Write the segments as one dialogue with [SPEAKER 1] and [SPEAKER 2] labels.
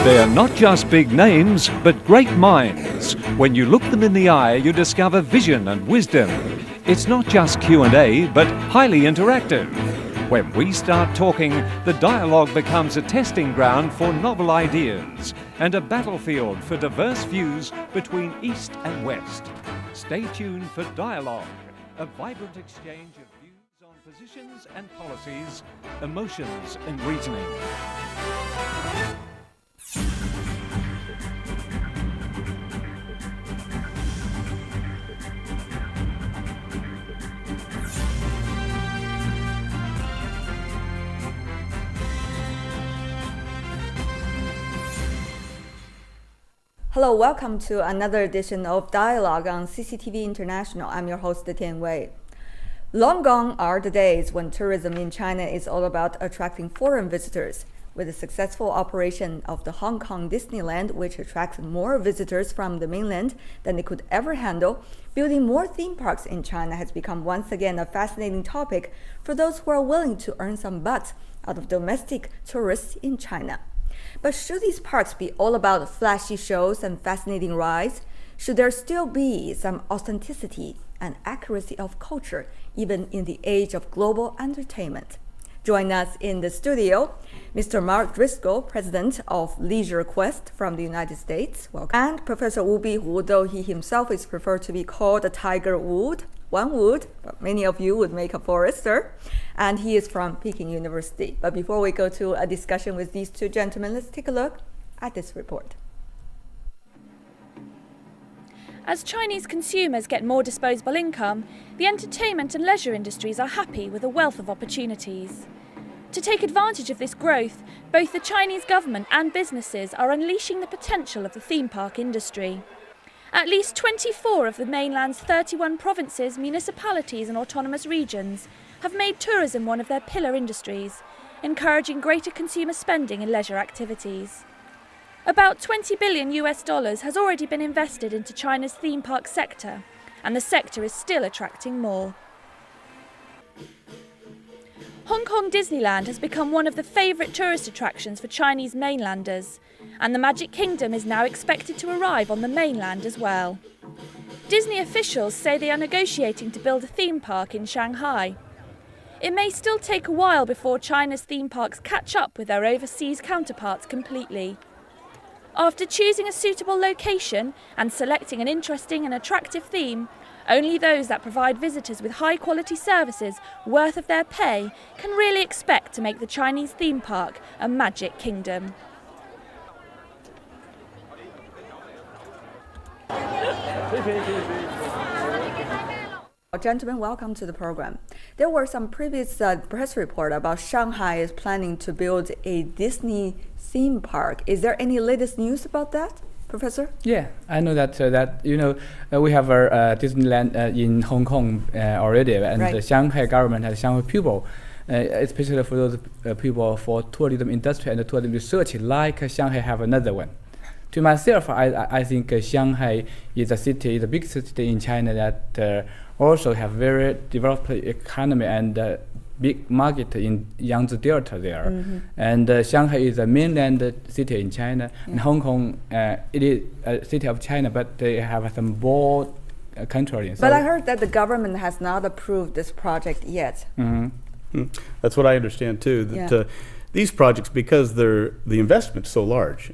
[SPEAKER 1] They're not just big names, but great minds. When you look them in the eye, you discover vision and wisdom. It's not just Q&A, but highly interactive. When we start talking, the dialogue becomes a testing ground for novel ideas and a battlefield for diverse views between East and West. Stay tuned for Dialogue, a vibrant exchange of views on positions and policies, emotions and reasoning.
[SPEAKER 2] Hello, welcome to another edition of Dialogue on CCTV International. I'm your host, Tian Wei. Long gone are the days when tourism in China is all about attracting foreign visitors. With the successful operation of the Hong Kong Disneyland, which attracts more visitors from the mainland than it could ever handle, building more theme parks in China has become once again a fascinating topic for those who are willing to earn some bucks out of domestic tourists in China. But should these parks be all about flashy shows and fascinating rides? Should there still be some authenticity and accuracy of culture, even in the age of global entertainment? Join us in the studio, Mr. Mark Driscoll, President of Leisure Quest from the United States. Welcome. And Professor Wu Bihu, though he himself is preferred to be called a Tiger Wood, one wood, but many of you would make a forester, and he is from Peking University. But before we go to a discussion with these two gentlemen, let's take a look at this report.
[SPEAKER 3] As Chinese consumers get more disposable income, the entertainment and leisure industries are happy with a wealth of opportunities. To take advantage of this growth, both the Chinese government and businesses are unleashing the potential of the theme park industry. At least 24 of the mainland's 31 provinces, municipalities and autonomous regions have made tourism one of their pillar industries, encouraging greater consumer spending in leisure activities. About $20 billion has already been invested into China's theme park sector, and the sector is still attracting more. Hong Kong Disneyland has become one of the favourite tourist attractions for Chinese mainlanders, and the Magic Kingdom is now expected to arrive on the mainland as well. Disney officials say they are negotiating to build a theme park in Shanghai. It may still take a while before China's theme parks catch up with their overseas counterparts completely. After choosing a suitable location and selecting an interesting and attractive theme, only those that provide visitors with high-quality services worth of their pay can really expect to make the Chinese theme park a Magic Kingdom.
[SPEAKER 2] Gentlemen, welcome to the program. There were some previous press report about Shanghai is planning to build a Disney theme park. Is there any latest news about that, Professor?
[SPEAKER 4] Yeah, I know that we have a Disneyland in Hong Kong already, and
[SPEAKER 2] right.
[SPEAKER 4] The Shanghai government has Shanghai people, especially for those people for tourism industry and tourism research, like Shanghai have another one. To myself, I think Shanghai is a city, the big city in China that also have very developed economy and big market in Yangtze Delta there. Mm-hmm. And Shanghai is a mainland city in China, and Hong Kong it is a city of China, but they have some border country.
[SPEAKER 2] But I heard that the government has not approved this project yet.
[SPEAKER 5] Mm-hmm. That's what I understand too. That these projects, because the investment's so large,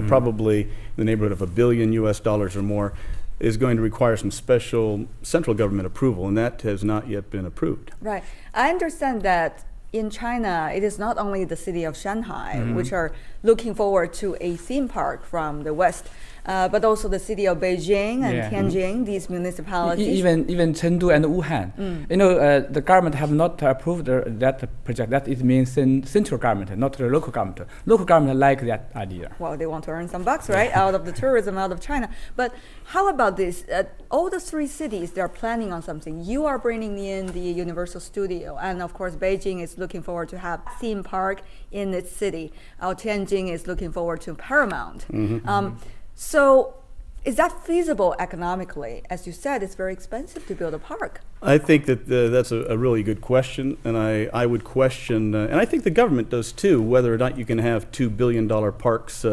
[SPEAKER 5] probably in the neighborhood of $1 billion or more, is going to require some special central government approval, and that has not yet been approved.
[SPEAKER 2] Right. I understand that in China, it is not only the city of Shanghai, which are looking forward to a theme park from the West, but also the city of Beijing and Tianjin, these municipalities.
[SPEAKER 4] Even Chengdu and Wuhan. The government have not approved that project. That it means central government, not the local government. Local government like that idea.
[SPEAKER 2] Well, they want to earn some bucks, right, out of the tourism out of China. But how about this? All the three cities, they're planning on something. You are bringing in the Universal Studio, and of course, Beijing is looking forward to have theme park in its city. Tianjin is looking forward to Paramount. So is that feasible economically? As you said, it's very expensive to build a park.
[SPEAKER 5] I think that that's a really good question, and I would question, and I think the government does too, whether or not you can have $2 billion parks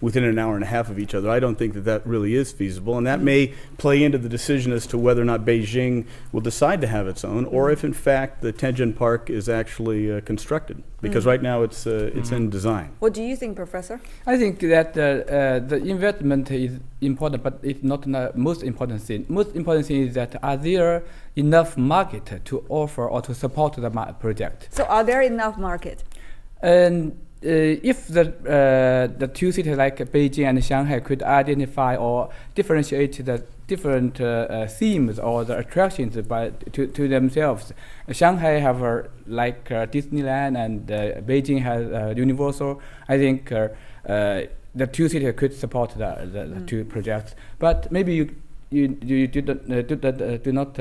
[SPEAKER 5] within an hour and a half of each other. I don't think that that really is feasible, and that may play into the decision as to whether or not Beijing will decide to have its own, or if in fact the Tianjin Park is actually constructed, because right now it's in design.
[SPEAKER 2] What do you think, Professor?
[SPEAKER 4] I think that the investment is important, but it's not the most important thing. Most important thing is that are there enough market to offer or to support the project?
[SPEAKER 2] So are there enough market?
[SPEAKER 4] And if the two cities like Beijing and Shanghai could identify or differentiate the different themes or the attractions to themselves, Shanghai have like Disneyland and Beijing has Universal. I think the two cities could support the two projects, but maybe you do not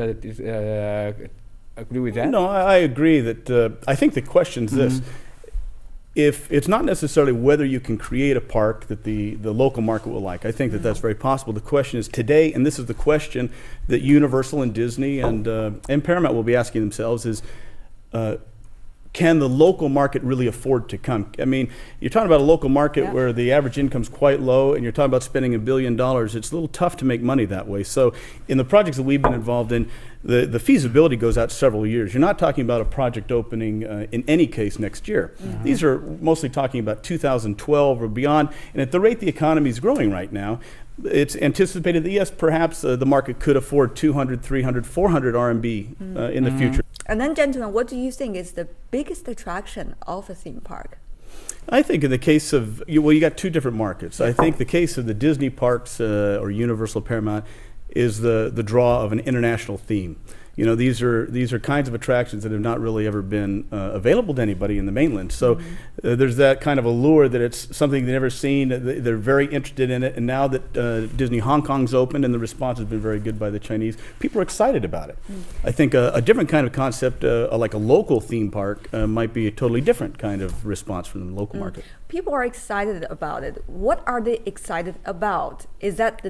[SPEAKER 4] agree with that?
[SPEAKER 5] No, I agree that I think the question is this. If it's not necessarily whether you can create a park that the local market will like, I think that that's very possible. The question is today, and this is the question that Universal and Disney and Paramount will be asking themselves is, can the local market really afford to come? I mean, you're talking about a local market where the average income is quite low, and you're talking about spending $1 billion. It's a little tough to make money that way. So in the projects that we've been involved in, the feasibility goes out several years. You're not talking about a project opening in any case next year. These are mostly talking about 2012 or beyond. And at the rate the economy is growing right now, it's anticipated that yes, perhaps the market could afford 200, 300, 400 RMB in the future.
[SPEAKER 2] And then, gentlemen, what do you think is the biggest attraction of a theme park?
[SPEAKER 5] I think in the case of, well, you got two different markets. I think the case of the Disney parks or Universal Paramount is the draw of an international theme. You know, these are kinds of attractions that have not really ever been available to anybody in the mainland. So there's that kind of allure that it's something they've never seen. They're very interested in it. And now that Disney Hong Kong's opened and the response has been very good by the Chinese, people are excited about it. I think a different kind of concept, like a local theme park, might be a totally different kind of response from the local market.
[SPEAKER 2] People are excited about it. What are they excited about? Is that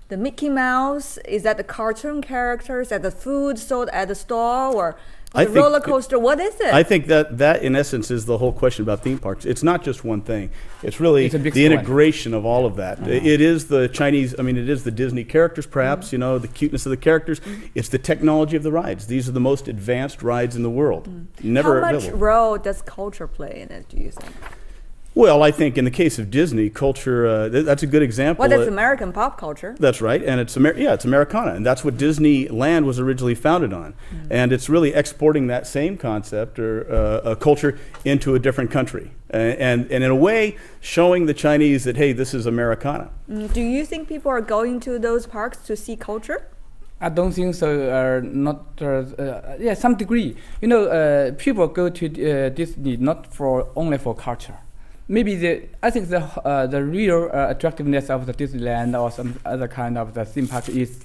[SPEAKER 2] the Mickey Mouse? Is that the cartoon characters? Is that the food sold at the stall, or the roller coaster? What is it?
[SPEAKER 5] I think that in essence is the whole question about theme parks. It's not just one thing. It's really the integration of all of that. It is the Chinese, I mean, it is the Disney characters perhaps, you know, the cuteness of the characters. It's the technology of the rides. These are the most advanced rides in the world. Never
[SPEAKER 2] How much role does culture play in it, do you think?
[SPEAKER 5] Well, I think in the case of Disney, culture, that's a good example.
[SPEAKER 2] Well, that's American pop culture.
[SPEAKER 5] That's right, and it's Americana, and that's what Disneyland was originally founded on. And it's really exporting that same concept or a culture into a different country. And in a way, showing the Chinese that, hey, this is Americana.
[SPEAKER 2] Do you think people are going to those parks to see culture?
[SPEAKER 4] I don't think so. Not yeah, some degree. You know, people go to Disney not only for culture. Maybe I think the real attractiveness of the Disneyland or some other kind of the theme park is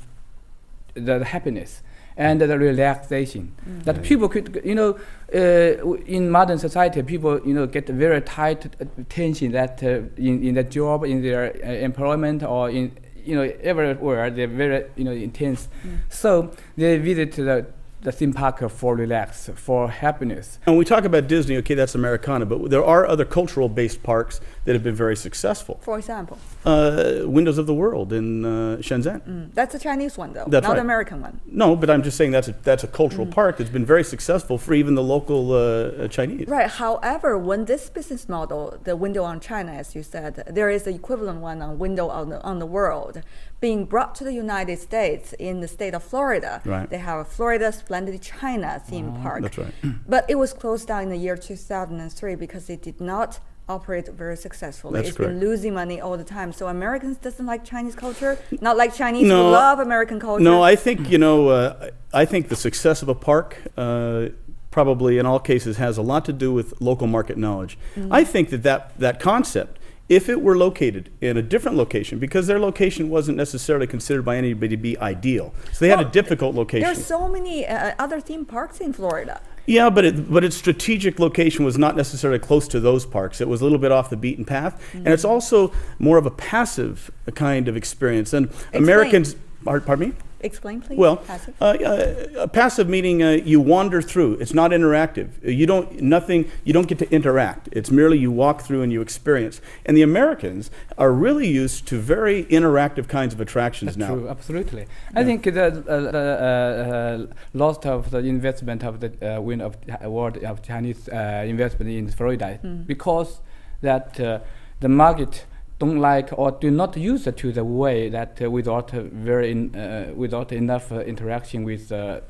[SPEAKER 4] the happiness and the relaxation. That people could, you know, in modern society, people, you know, get very tight tension that in their job, in their employment, or in, you know, everywhere they're very, you know, intense. So they visit the theme park for relax, for happiness.
[SPEAKER 5] And when we talk about Disney, okay, that's Americana, but there are other cultural-based parks that have been very successful.
[SPEAKER 2] For example?
[SPEAKER 5] Windows of the World in Shenzhen.
[SPEAKER 2] That's a Chinese one, though,
[SPEAKER 5] that's
[SPEAKER 2] not
[SPEAKER 5] right.
[SPEAKER 2] the American one.
[SPEAKER 5] No, but I'm just saying that's a cultural park that's been very successful for even the local Chinese.
[SPEAKER 2] Right. However, when this business model, the window on China, as you said, there is the equivalent one on window on the world, being brought to the United States in the state of Florida.
[SPEAKER 5] Right.
[SPEAKER 2] They have a Florida Splendid China theme park.
[SPEAKER 5] That's right.
[SPEAKER 2] But it was closed down in the year 2003 because it did not operate very successfully.
[SPEAKER 5] That's
[SPEAKER 2] It's
[SPEAKER 5] correct.
[SPEAKER 2] been losing money all the time. So Americans doesn't like Chinese culture, not like Chinese who love American culture.
[SPEAKER 5] No, I think, you know, I think the success of a park probably in all cases has a lot to do with local market knowledge. I think that concept, if it were located in a different location, because their location wasn't necessarily considered by anybody to be ideal, so they had a difficult location.
[SPEAKER 2] There's so many other theme parks in Florida.
[SPEAKER 5] Yeah, but its strategic location was not necessarily close to those parks. It was a little bit off the beaten path, and it's also more of a passive kind of experience. And Americans, pardon me?
[SPEAKER 2] Explain, please.
[SPEAKER 5] Well,
[SPEAKER 2] passive.
[SPEAKER 5] Passive meaning you wander through. It's not interactive. You don't get to interact. It's merely you walk through and you experience. And the Americans are really used to very interactive kinds of attractions now.
[SPEAKER 4] True, absolutely. I think the loss of the investment of the win of award of Chinese investment in Florida because that the market don't like or do not use it to the way that without without enough interaction with the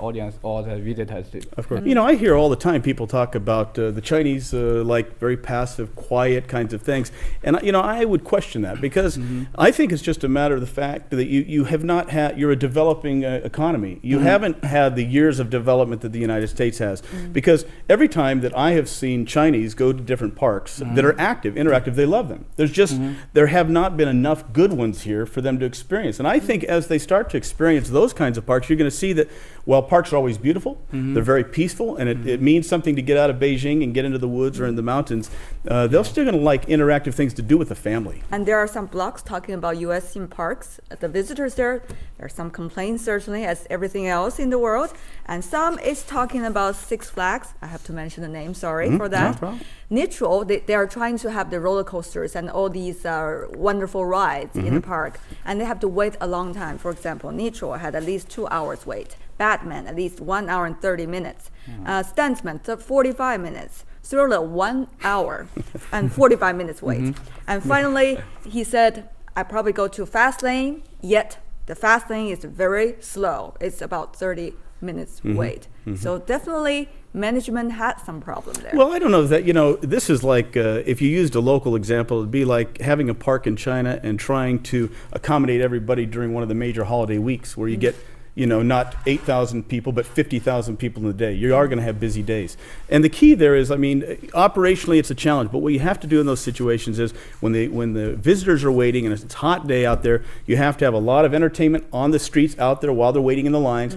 [SPEAKER 4] audience or the visitors.
[SPEAKER 5] Of course. I hear all the time people talk about the Chinese like very passive, quiet kinds of things, and I would question that because I think it's just a matter of the fact that you have not had. You're a developing economy. You haven't had the years of development that the United States has. Because every time that I have seen Chinese go to different parks that are active, interactive, they love them. There's just there have not been enough good ones here for them to experience. And I think as they start to experience those kinds of parks, you're going to see that while parks are always beautiful, they're very peaceful, and it means something to get out of Beijing and get into the woods or in the mountains, they're still going to like interactive things to do with the family.
[SPEAKER 2] And there are some blogs talking about U.S. theme parks. The visitors there are some complaints, certainly, as everything else in the world. And some is talking about Six Flags. I have to mention the name, sorry for that.
[SPEAKER 5] No problem.
[SPEAKER 2] Nitro, they are trying to have the roller coasters and all these wonderful rides in the park. And they have to wait a long time. For example, Nitro had at least 2 hours wait. Batman, at least 1 hour and 30 minutes. Stuntsman, 45 minutes. Thriller, 1 hour and 45 minutes wait. And finally, he said, I probably go to fast lane, yet the fast lane is very slow. It's about 30 minutes wait. So definitely management had some problem there.
[SPEAKER 5] Well, I don't know that, this is like, if you used a local example, it'd be like having a park in China and trying to accommodate everybody during one of the major holiday weeks where you get not 8,000 people, but 50,000 people in a day. You are going to have busy days. And the key there is, operationally it's a challenge, but what you have to do in those situations is when the visitors are waiting and it's a hot day out there, you have to have a lot of entertainment on the streets out there while they're waiting in the lines.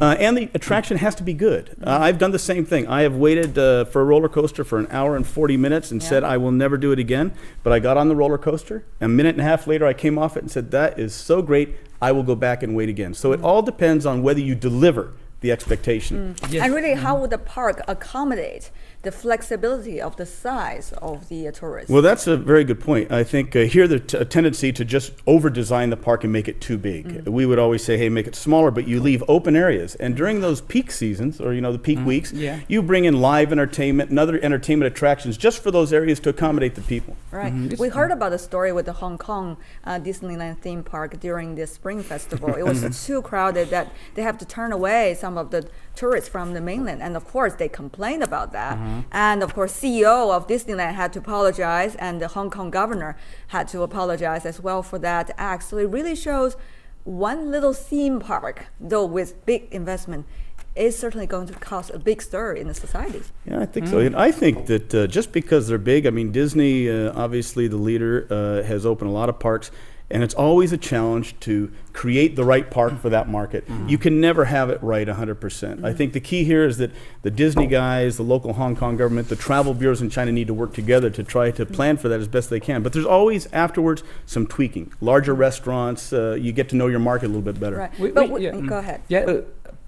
[SPEAKER 5] And the attraction has to be good. I've done the same thing. I have waited for a roller coaster for 1 hour and 40 minutes and said I will never do it again. But I got on the roller coaster. A minute and a half later, I came off it and said, that is so great. I will go back and wait again. So it all depends on whether you deliver the expectation.
[SPEAKER 2] Yes. And really, how would the park accommodate the flexibility of the size of the tourists?
[SPEAKER 5] Well, that's a very good point. I think here there's a tendency to just over-design the park and make it too big. We would always say, hey, make it smaller, but you leave open areas. And during those peak seasons, or the peak weeks, you bring in live entertainment and other entertainment attractions just for those areas to accommodate the people.
[SPEAKER 2] Right. We heard about the story with the Hong Kong Disneyland theme park during the Spring Festival. It was too crowded that they have to turn away some of the tourists from the mainland. And of course, they complained about that. And of course, CEO of Disneyland had to apologize, and the Hong Kong governor had to apologize as well for that act. So it really shows one little theme park, though with big investment, is certainly going to cause a big stir in the society.
[SPEAKER 5] Yeah, I think so. And I think that just because they're big, Disney, obviously the leader, has opened a lot of parks. And it's always a challenge to create the right park for that market. You can never have it right 100%. I think the key here is that the Disney guys, the local Hong Kong government, the travel bureaus in China need to work together to try to plan for that as best they can. But there's always afterwards some tweaking. Larger restaurants, you get to know your market a little bit better.
[SPEAKER 2] Right. Go ahead.
[SPEAKER 4] Yeah.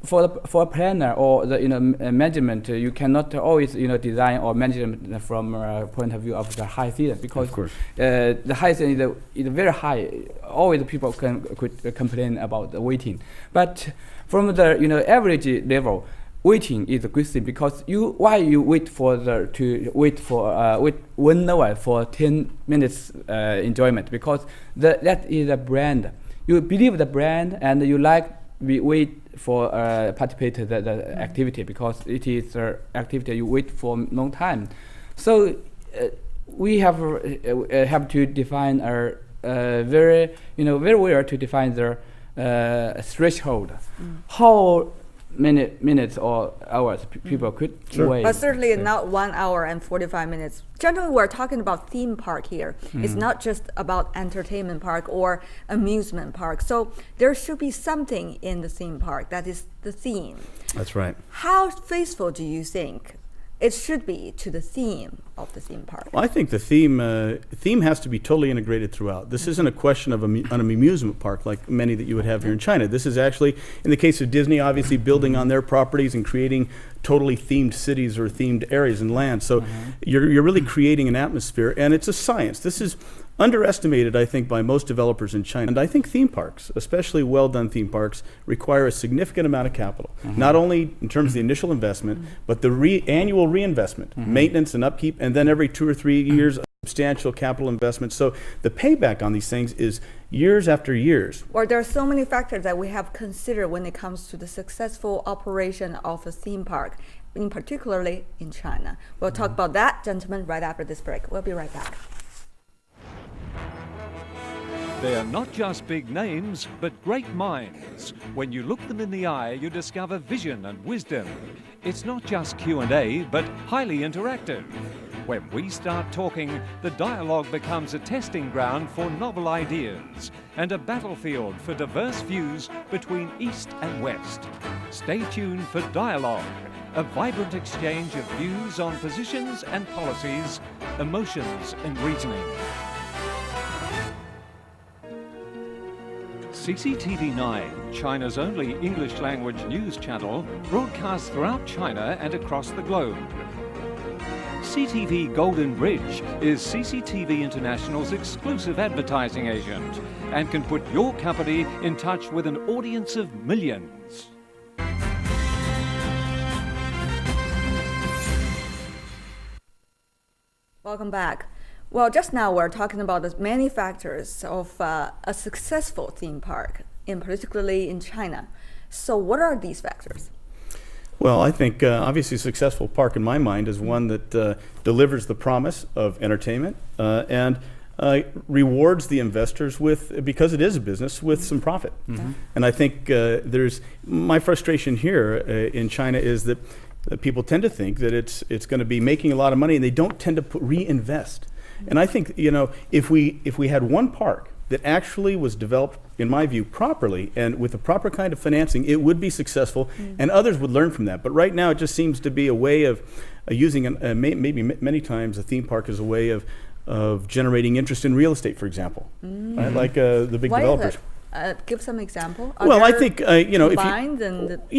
[SPEAKER 4] For a planner or the management, you cannot always design or management from a point of view of the high season, because the high season is very high. Always people could complain about the waiting, but from the average level, waiting is a good thing, because why you wait for 1 hour for 10 minutes enjoyment, because that is a brand. You believe the brand and you wait for participate the activity, because it is activity you wait for a long time. So we have to define our very well to define the threshold. How many minutes or hours people could wait.
[SPEAKER 2] But certainly not 1 hour and 45 minutes. Generally, we're talking about theme park here. It's not just about entertainment park or amusement park. So there should be something in the theme park that is the theme.
[SPEAKER 5] That's right.
[SPEAKER 2] How faithful do you think it should be to the theme of the theme park?
[SPEAKER 5] Well, I think the theme has to be totally integrated throughout. This isn't a question of an amusement park like many that you would have here in China. This is actually, in the case of Disney, obviously building on their properties and creating totally themed cities or themed areas and lands. So you're really creating an atmosphere, and it's a science. This is underestimated, I think, by most developers in China. And I think theme parks, especially well-done theme parks, require a significant amount of capital, not only in terms of the initial investment, but the annual reinvestment, maintenance and upkeep, and then every 2 or 3 years, substantial capital investment. So the payback on these things is years after years.
[SPEAKER 2] Well, there are so many factors that we have considered when it comes to the successful operation of a theme park, in particularly in China. We'll talk about that, gentlemen, right after this break. We'll be right back.
[SPEAKER 1] They are not just big names, but great minds. When you look them in the eye, you discover vision and wisdom. It's not just Q&A, but highly interactive. When we start talking, the dialogue becomes a testing ground for novel ideas and a battlefield for diverse views between East and West. Stay tuned for Dialogue, a vibrant exchange of views on positions and policies, emotions and reasoning. CCTV 9, China's only English-language news channel, broadcasts throughout China and across the globe. CTV Golden Bridge is CCTV International's exclusive advertising agent and can put your company in touch with an audience of millions.
[SPEAKER 2] Welcome back. Well, just now we're talking about the many factors of a successful theme park, particularly in China. So what are these factors?
[SPEAKER 5] Well, I think obviously a successful park in my mind is one that delivers the promise of entertainment and rewards the investors with, because it is a business, with some profit. And I think my frustration here in China is that people tend to think that it's going to be making a lot of money, and they don't tend to reinvest. And I think, if we had one park that actually was developed, in my view, properly and with the proper kind of financing, it would be successful, and others would learn from that. But right now, it just seems to be a way of using, maybe many times, a theme park as a way of generating interest in real estate, for example, right? Like the big developers.
[SPEAKER 2] Give some example.
[SPEAKER 5] Well, I think if you,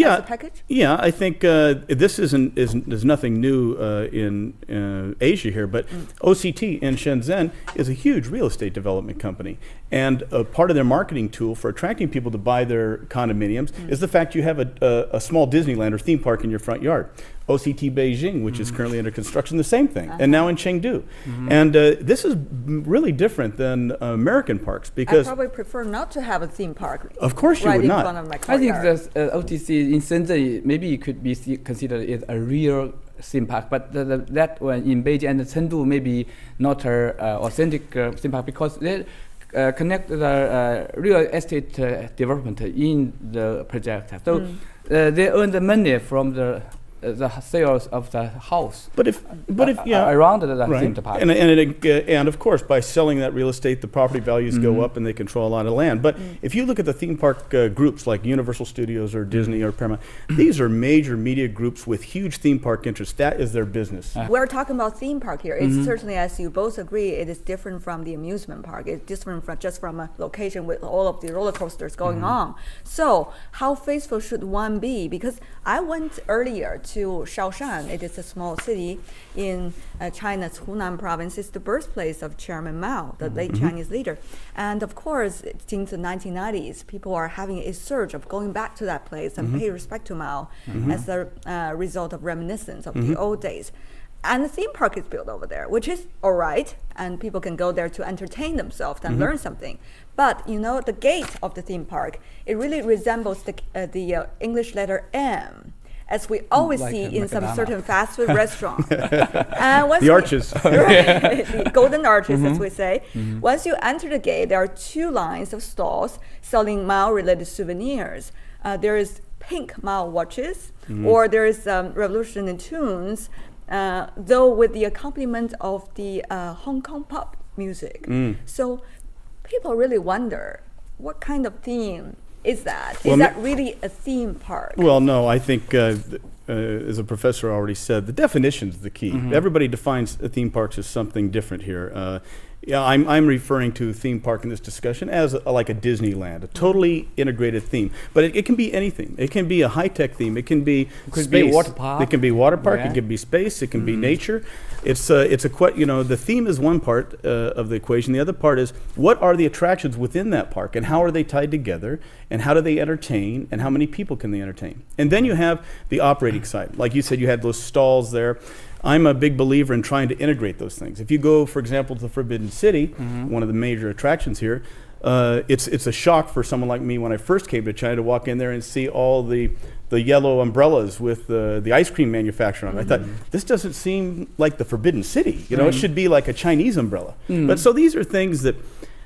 [SPEAKER 2] as a package.
[SPEAKER 5] Yeah, I think this is nothing new in Asia here, but OCT in Shenzhen is a huge real estate development company, and part of their marketing tool for attracting people to buy their condominiums is the fact you have a small Disneyland or theme park in your front yard. OCT Beijing, which is currently under construction, the same thing, and now in Chengdu. And this is really different than American parks, because
[SPEAKER 2] I probably prefer not to have a theme park.
[SPEAKER 5] Of course you
[SPEAKER 2] right
[SPEAKER 5] would
[SPEAKER 2] in
[SPEAKER 5] not.
[SPEAKER 2] Front of my
[SPEAKER 4] I think
[SPEAKER 2] courtyard.
[SPEAKER 4] the OTC in Shenzhen maybe it could be considered as a real theme park, but that one in Beijing and Chengdu maybe not an authentic theme park, because they connect the real estate development in the project. So they earn the money from the sales of the house,
[SPEAKER 5] but if
[SPEAKER 4] around the
[SPEAKER 5] right.
[SPEAKER 4] theme park.
[SPEAKER 5] And of course, by selling that real estate, the property values go up and they control a lot of land. But if you look at the theme park groups like Universal Studios or Disney or Paramount, these are major media groups with huge theme park interests. That is their business.
[SPEAKER 2] We're talking about theme park here. It's certainly, as you both agree, it is different from the amusement park. It's different from just from a location with all of the roller coasters going on. So how faithful should one be? Because I went earlier to Shaoshan. It is a small city in China's Hunan province. It's the birthplace of Chairman Mao, the late Chinese leader. And of course, since the 1990s, people are having a surge of going back to that place and pay respect to Mao as a result of reminiscence of the old days. And the theme park is built over there, which is all right, and people can go there to entertain themselves and learn something. But the gate of the theme park, it really resembles the English letter M, as we always see in some certain fast food restaurant.
[SPEAKER 5] The arches.
[SPEAKER 2] The golden arches, as we say. Once you enter the gate, there are 2 lines of stalls selling Mao-related souvenirs. There is pink Mao watches, or there is Revolution in tunes, though with the accompaniment of the Hong Kong pop music. So people really wonder what kind of theme is that?
[SPEAKER 5] Well,
[SPEAKER 2] Is that really a theme park?
[SPEAKER 5] Well, no, I think, as a professor already said, the definition's the key. Everybody defines theme parks as something different here. Yeah, I'm referring to theme park in this discussion as like a Disneyland, a totally integrated theme. But it can be anything. It can be a high-tech theme. It can be space.
[SPEAKER 4] Water park.
[SPEAKER 5] It can be water park.
[SPEAKER 4] Yeah.
[SPEAKER 5] It can be space. It can be nature. It's the theme is one part of the equation. The other part is what are the attractions within that park and how are they tied together and how do they entertain and how many people can they entertain? And then you have the operating side. Like you said, you had those stalls there. I'm a big believer in trying to integrate those things. If you go, for example, to the Forbidden City, one of the major attractions here, it's a shock for someone like me when I first came to China to walk in there and see all the yellow umbrellas with the ice cream manufacturer on it. I thought, this doesn't seem like the Forbidden City. You know, it should be like a Chinese umbrella. But so these are things that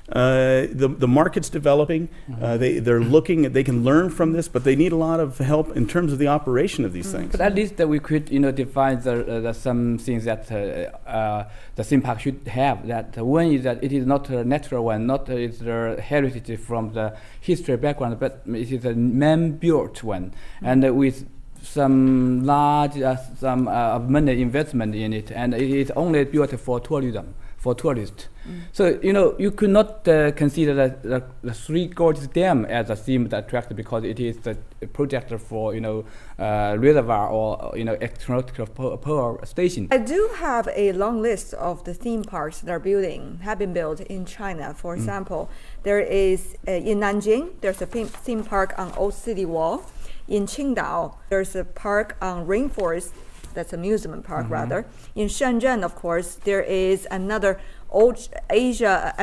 [SPEAKER 5] the market's developing. They're looking. They can learn from this, but they need a lot of help in terms of the operation of these things.
[SPEAKER 4] But at least we could, define the some things that the theme park should have. That one is that it is not a natural one, not it's the heritage from the history background, but it is a man-built one, and with some large money investment in it, and it is only built for tourism. For tourists. So, you could not consider the Three Gorges Dam as a themed attraction because it is the project for, reservoir or, electrical power station.
[SPEAKER 2] I do have a long list of the theme parks that have been built in China. For example, there is, in Nanjing, there's a theme park on Old City Wall. In Qingdao, there's a park on Rainforest. That's amusement park, rather. In Shenzhen, of course, there is another old Asia,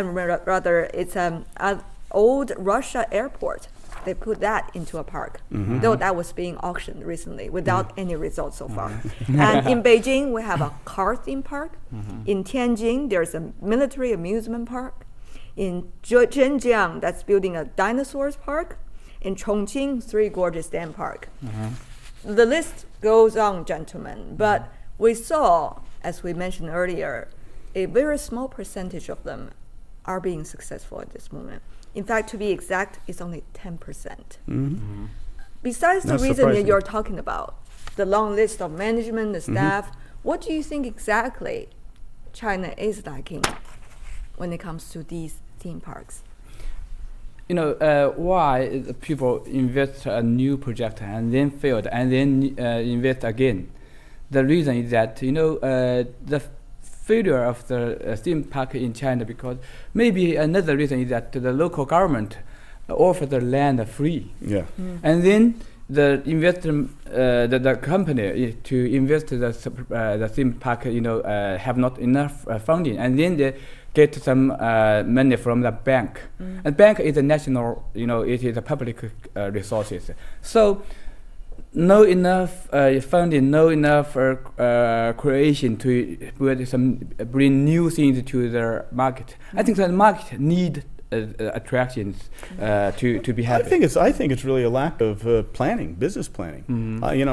[SPEAKER 2] it's an old Russia airport. They put that into a park, though that was being auctioned recently without any results so far. And in Beijing, we have a car theme park. In Tianjin, there's a military amusement park. In Zhenjiang, that's building a dinosaurs park. In Chongqing, Three Gorges Dam Park. The list goes on, gentlemen, but we saw, as we mentioned earlier, a very small percentage of them are being successful at this moment. In fact, to be exact, it's only 10%. Besides the reason that you're talking about, the long list of management, the staff, what do you think exactly China is lacking when it comes to these theme parks?
[SPEAKER 4] Why people invest a new project and then failed and then invest again? The reason is that the failure of the theme park in China, because maybe another reason is that the local government offered the land free. Yeah. And then the investor, the company to invest the theme park, have not enough funding, and then they get some money from the bank. And bank is a national, it is a public resources. So no enough funding, no enough creation to bring new things to the market. I think the market need attractions to be happy.
[SPEAKER 5] I think it's really a lack of planning, business planning.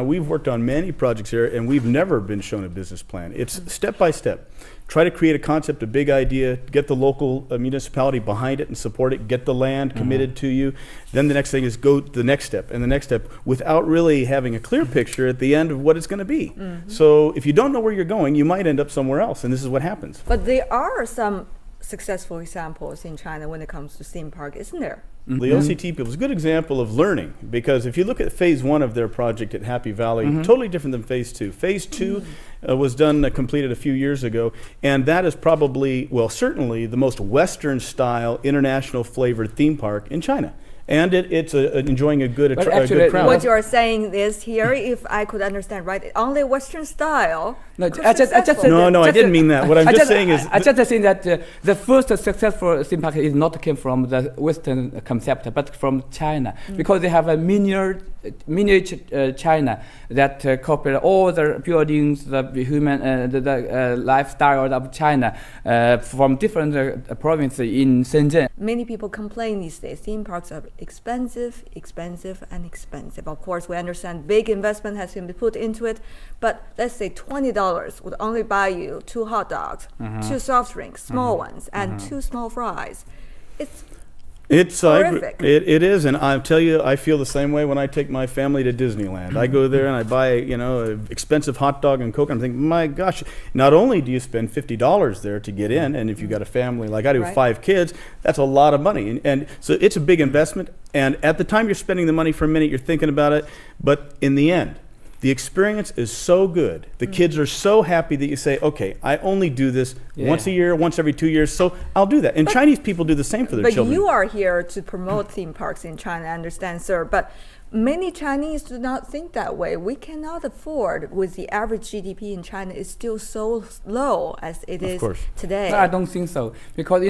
[SPEAKER 5] We've worked on many projects here, and we've never been shown a business plan. It's step by step. Try to create a concept, a big idea, get the local municipality behind it and support it, get the land committed to you. Then the next thing is go to the next step and the next step without really having a clear picture at the end of what it's going to be. So if you don't know where you're going, you might end up somewhere else, and this is what happens.
[SPEAKER 2] But there are some successful examples in China when it comes to theme park, isn't there?
[SPEAKER 5] The OCT was a good example of learning, because if you look at phase 1 of their project at Happy Valley, totally different than phase 2. Phase 2 was completed a few years ago, and that is probably, well, certainly the most Western style, international flavored theme park in China. And it's enjoying a good crowd.
[SPEAKER 2] What you are saying is here, if I could understand right, only Western style.
[SPEAKER 4] No, I didn't mean that. What I'm just saying is, I just think that the first successful theme park is not came from the Western concept, but from China, because they have a miniature China that copy all the buildings, the human, the lifestyle of China from different provinces in Shenzhen.
[SPEAKER 2] Many people complain these days theme parks are expensive. Of course, we understand big investment has been put into it, but let's say $20 would only buy you 2 hot dogs, 2 soft drinks, small ones, and 2 small fries. It's
[SPEAKER 5] It's
[SPEAKER 2] horrific.
[SPEAKER 5] It is, and I'll tell you, I feel the same way when I take my family to Disneyland. I go there and I buy, an expensive hot dog and Coke. And I'm thinking, my gosh, not only do you spend $50 there to get in, and if you've got a family like I do,
[SPEAKER 2] Right.
[SPEAKER 5] 5 kids, that's a lot of money. And so it's a big investment. And at the time you're spending the money for a minute, you're thinking about it. But in the end, the experience is so good. The kids are so happy that you say, okay, I only do this once a year, once every 2 years, so I'll do that. And Chinese people do the same for their children.
[SPEAKER 2] But you are here to promote theme parks in China, I understand, sir. But many Chinese do not think that way. We cannot afford, with the average GDP in China is still so low as it is today.
[SPEAKER 4] No, I don't think so, because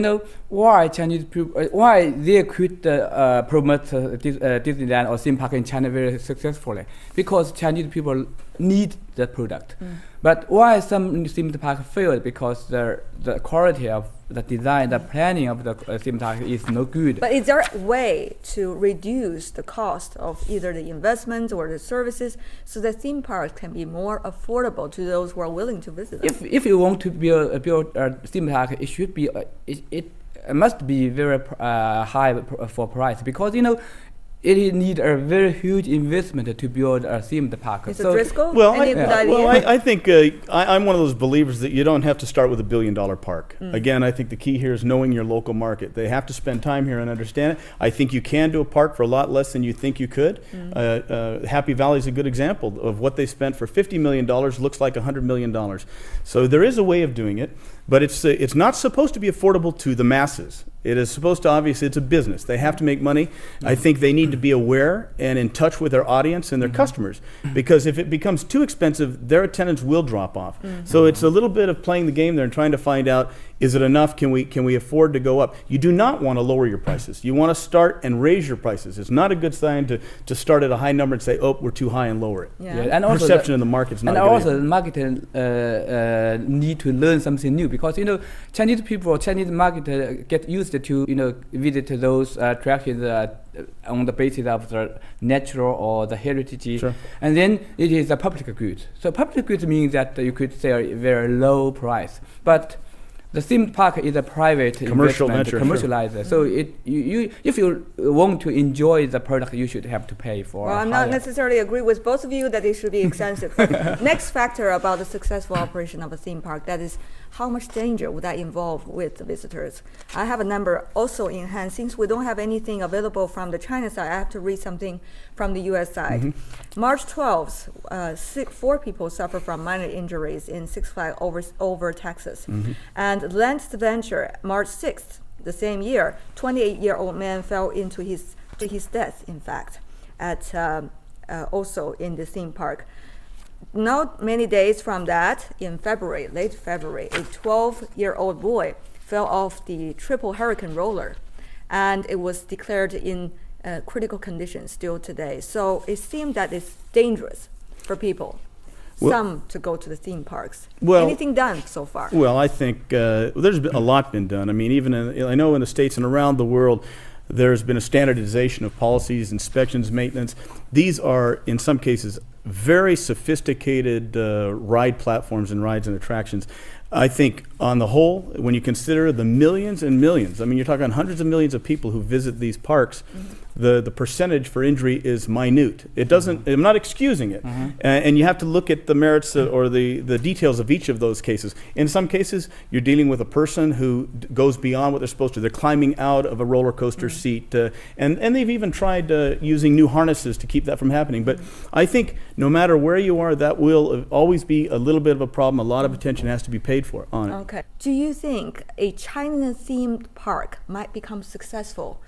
[SPEAKER 4] why Chinese people, why they could promote Disneyland or theme park in China very successfully, because Chinese people need the product. But why some theme park failed? Because the quality of the design, the planning of the theme park is no good.
[SPEAKER 2] But is there a way to reduce the cost of either the investments or the services so that theme parks can be more affordable to those who are willing to visit them?
[SPEAKER 4] If you want to build a theme park, it should be it must be very high for price, because it needs a very huge investment to build a themed park.
[SPEAKER 2] Mr. Driscoll,
[SPEAKER 5] well,
[SPEAKER 2] any good idea?
[SPEAKER 5] I think I'm one of those believers that you don't have to start with $1 billion park. Again, I think the key here is knowing your local market. They have to spend time here and understand it. I think you can do a park for a lot less than you think you could. Happy Valley is a good example of what they spent for $50 million, looks like $100 million. So there is a way of doing it, but it's not supposed to be affordable to the masses. It is supposed to, obviously, it's a business. They have to make money. I think they need to be aware and in touch with their audience and their customers, because if it becomes too expensive, their attendance will drop off. So it's a little bit of playing the game there and trying to find out, is it enough? Can we afford to go up? You do not want to lower your prices. You want to start and raise your prices. It's not a good sign to start at a high number and say, oh, we're too high, and lower it.
[SPEAKER 4] And also
[SPEAKER 5] perception in the market's not
[SPEAKER 4] and
[SPEAKER 5] good.
[SPEAKER 4] Also, the market need to learn something new, because Chinese people, Chinese market get used to visit those attractions on the basis of the natural or the heritage, and then it is a public good. So public good means that you could say a very low price, but the theme park is a private
[SPEAKER 5] commercial
[SPEAKER 4] venture, commercialized. So if you want to enjoy the product, you should have to pay for.
[SPEAKER 2] Well, I'm not necessarily agree with both of you that it should be expensive. But next factor about the successful operation of a theme park, that is how much danger would that involve with the visitors? I have a number also in hand. Since we don't have anything available from the China side, I have to read something from the US side. March 12th, 4 people suffered from minor injuries in Six Flags over Texas. And Lance Venture, March 6th, the same year, 28-year-old man fell into his death, in fact, at also in the theme park. Not many days from that, in February, late February, a 12-year-old boy fell off the triple hurricane roller, and it was declared in critical condition still today. So it seemed that it's dangerous for people, some to go to the theme parks. Anything done so far?
[SPEAKER 5] Well, I think there's been a lot been done. I mean, even I know in the States and around the world, there's been a standardization of policies, inspections, maintenance. These are, in some cases, very sophisticated ride platforms and rides and attractions. I think on the whole, when you consider the millions and millions, I mean, you're talking hundreds of millions of people who visit these parks, the percentage for injury is minute. It doesn't, I'm not excusing it. And you have to look at the merits or the details of each of those cases. In some cases, you're dealing with a person who goes beyond what they're supposed to. They're climbing out of a roller coaster seat. And they've even tried using new harnesses to keep that from happening. But I think no matter where you are, that will always be a little bit of a problem. A lot of attention has to be paid for on it.
[SPEAKER 2] Okay. Do you think a China-themed park might become successful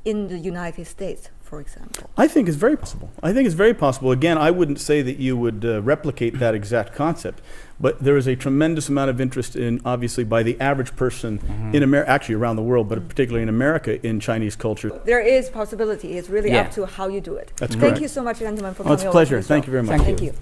[SPEAKER 2] in the United States, for example?
[SPEAKER 5] I think it's very possible. I think it's very possible. Again, I wouldn't say that you would replicate that exact concept, but there is a tremendous amount of interest in, obviously, by the average person in America, actually around the world, but particularly in America, in Chinese culture.
[SPEAKER 2] There is possibility. It's really up to how you do it.
[SPEAKER 5] That's
[SPEAKER 2] Thank
[SPEAKER 5] correct.
[SPEAKER 2] you so much, gentlemen, for coming over.
[SPEAKER 5] It's a pleasure. Thank you very much.
[SPEAKER 2] Thank you.